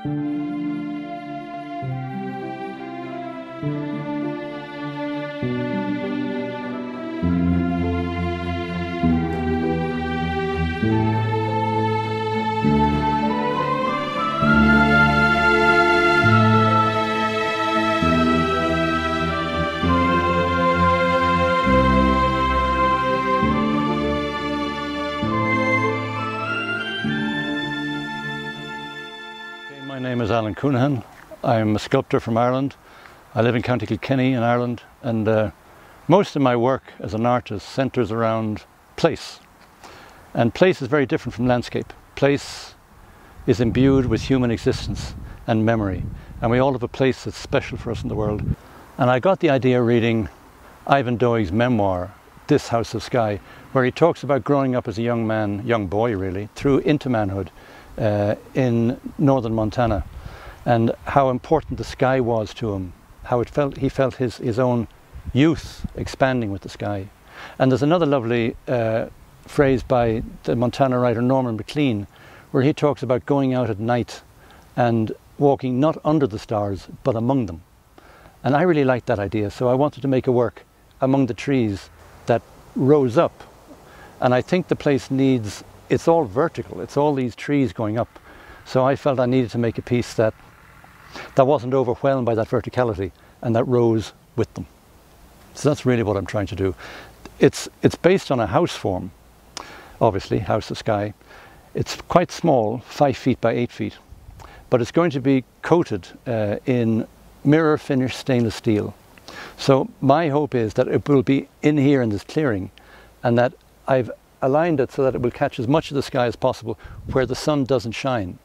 My name is Counihan. I'm a sculptor from Ireland. I live in County Kilkenny in Ireland, and most of my work as an artist centres around place. And place is very different from landscape. Place is imbued with human existence and memory, and we all have a place that's special for us in the world. And I got the idea reading Ivan Doig's memoir, This House of Sky, where he talks about growing up as a young man, young boy really, through into manhood in northern Montana, and how important the sky was to him, how he felt his own youth expanding with the sky. And there's another lovely phrase by the Montana writer McLean, where he talks about going out at night and walking not under the stars but among them. And I really liked that idea, so I wanted to make a work among the trees that rose up. And I think the place needs, it's all vertical, it's all these trees going up. So I felt I needed to make a piece that wasn't overwhelmed by that verticality and that rose with them. So that's really what I'm trying to do. It's based on a house form, obviously, House of Sky. It's quite small, 5 feet by 8 feet, but it's going to be coated in mirror finished stainless steel. So my hope is that it will be in here in this clearing, and that I've aligned it so that it will catch as much of the sky as possible where the sun doesn't shine.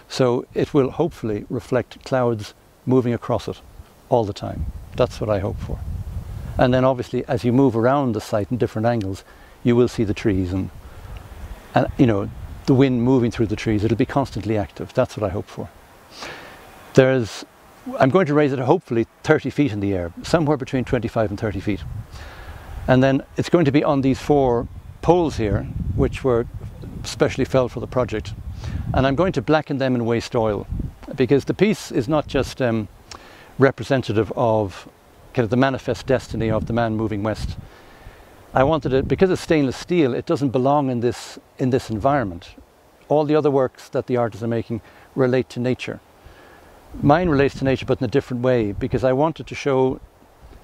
So it will hopefully reflect clouds moving across it all the time. That's what I hope for. And then obviously as you move around the site in different angles, you will see the trees and you know, the wind moving through the trees. It'll be constantly active. That's what I hope for. I'm going to raise it hopefully 30 feet in the air, somewhere between 25 and 30 feet. And then it's going to be on these 4 poles here, which were specially felled for the project. And I'm going to blacken them in waste oil, because the piece is not just representative of kind of the manifest destiny of the man moving west. I wanted it, because it's stainless steel, it doesn't belong in this environment. All the other works that the artists are making relate to nature. Mine relates to nature, but in a different way, because I wanted to show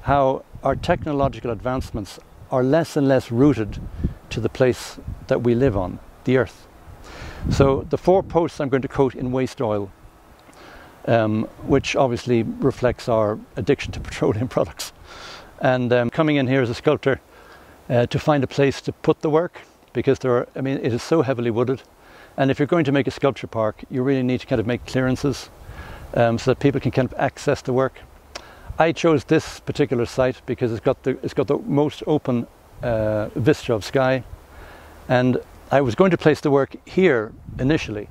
how our technological advancements are less and less rooted to the place that we live on, the earth. So the 4 posts I'm going to coat in waste oil, which obviously reflects our addiction to petroleum products. And coming in here as a sculptor to find a place to put the work, because it is so heavily wooded. And if you're going to make a sculpture park, you really need to kind of make clearances so that people can kind of access the work. I chose this particular site because it's got the most open vista of sky, and I was going to place the work here initially,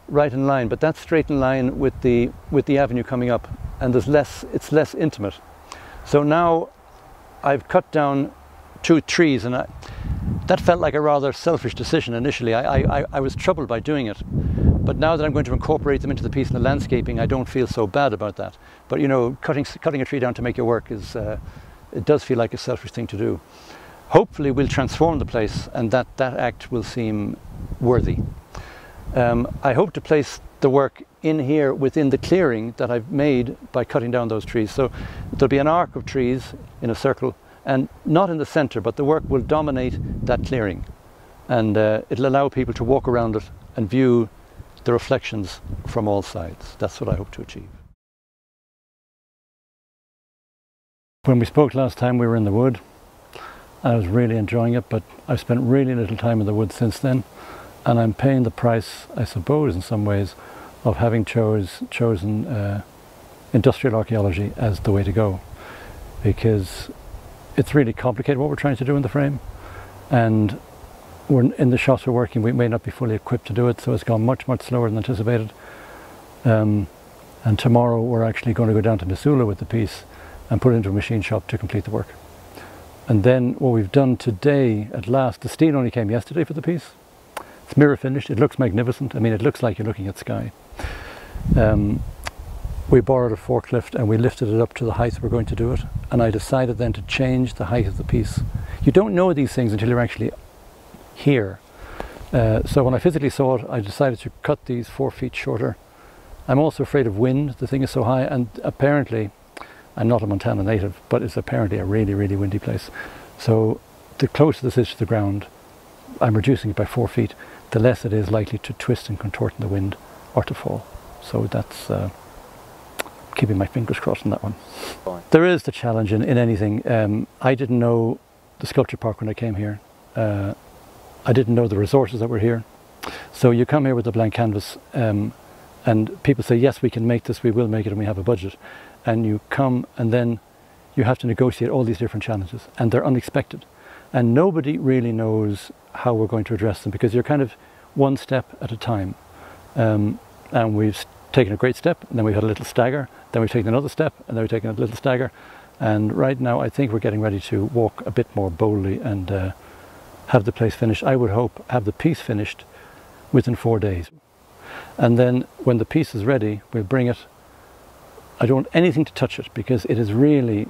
right in line, but that's straight in line with the avenue coming up, and it's less intimate. So now I've cut down 2 trees, and that felt like a rather selfish decision initially. I was troubled by doing it, but now that I'm going to incorporate them into the piece and the landscaping, I don't feel so bad about that. But you know, cutting a tree down to make your work it does feel like a selfish thing to do. Hopefully we'll transform the place, and that act will seem worthy. I hope to place the work in here within the clearing that I've made by cutting down those trees. So there'll be an arc of trees in a circle, and not in the center, but the work will dominate that clearing, and it'll allow people to walk around it and view the reflections from all sides. That's what I hope to achieve. When we spoke last time, we were in the wood. I was really enjoying it, but I've spent really little time in the woods since then, and I'm paying the price, I suppose, in some ways, of having chosen industrial archaeology as the way to go, because it's really complicated what we're trying to do in the frame, and in the shots we're working, we may not be fully equipped to do it, so it's gone much slower than anticipated. And tomorrow we're actually going to go down to Missoula with the piece and put it into a machine shop to complete the work. And then what we've done today, at last, the steel only came yesterday for the piece. It's mirror finished, it looks magnificent. I mean, it looks like you're looking at sky. we borrowed a forklift and we lifted it up to the height we're going to do it, and I decided then to change the height of the piece. You don't know these things until you're actually here. So when I physically saw it, I decided to cut these 4 feet shorter. I'm also afraid of wind. The thing is so high, and apparently, I'm not a Montana native, but it's apparently a really, really windy place. So the closer this is to the ground, I'm reducing it by 4 feet, the less it is likely to twist and contort in the wind or to fall. So that's keeping my fingers crossed on that one. There is the challenge in anything. I didn't know the sculpture park when I came here. I didn't know the resources that were here. So you come here with a blank canvas, and people say, yes, we can make this, we will make it, and we have a budget. And you come, and then you have to negotiate all these different challenges, and they're unexpected. And nobody really knows how we're going to address them, because you're kind of one step at a time. And we've taken a great step, and then we've had a little stagger, then we've taken another step, and then we've taken a little stagger. And right now, I think we're getting ready to walk a bit more boldly and have the place finished. I would hope have the piece finished within 4 days. And then when the piece is ready, we'll bring it. I don't want anything to touch it, because it is really,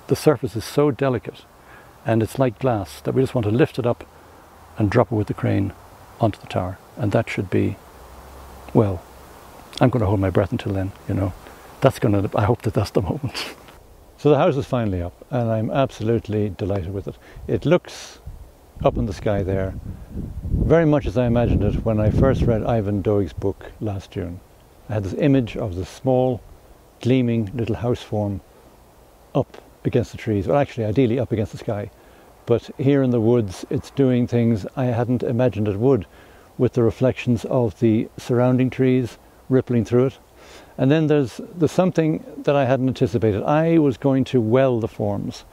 the surface is so delicate and it's like glass that we just want to lift it up and drop it with the crane onto the tower. And that should be, well, I'm going to hold my breath until then, you know. That's going to, I hope that that's the moment. So the house is finally up, and I'm absolutely delighted with it. It looks up in the sky there very much as I imagined it when I first read Ivan Doig's book last June. I had this image of the small, gleaming little house form up against the trees, well, actually ideally up against the sky, but here in the woods it's doing things I hadn't imagined it would, with the reflections of the surrounding trees rippling through it. And then there's something that I hadn't anticipated. I was going to well the forms.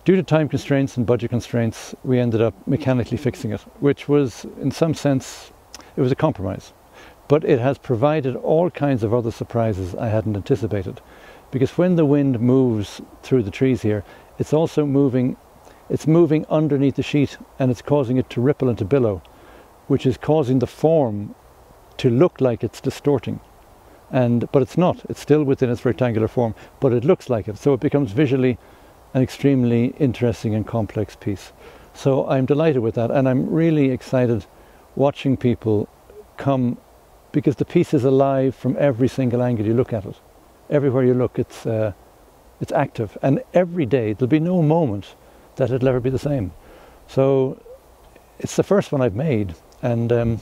Due to time constraints and budget constraints, we ended up mechanically fixing it, which was, in some sense, it was a compromise. But it has provided all kinds of other surprises I hadn't anticipated. Because when the wind moves through the trees here, it's also moving, it's moving underneath the sheet, and it's causing it to ripple and to billow, which is causing the form to look like it's distorting. But it's not. It's still within its rectangular form, but it looks like it. So it becomes visually an extremely interesting and complex piece. So I'm delighted with that, and I'm really excited watching people come, because the piece is alive from every single angle you look at it. Everywhere you look, it's active, and every day there'll be no moment that it'll ever be the same. So it's the first one I've made, and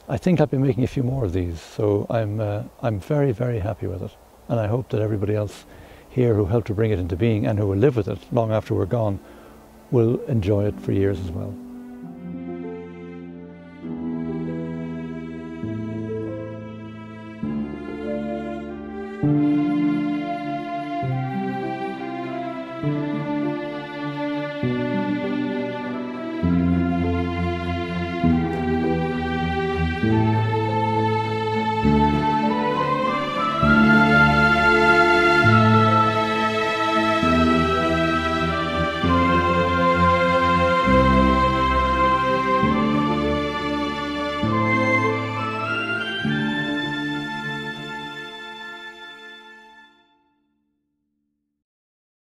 I think I'll be making a few more of these. So I'm very, very happy with it, and I hope that everybody else here who helped to bring it into being and who will live with it long after we're gone will enjoy it for years as well.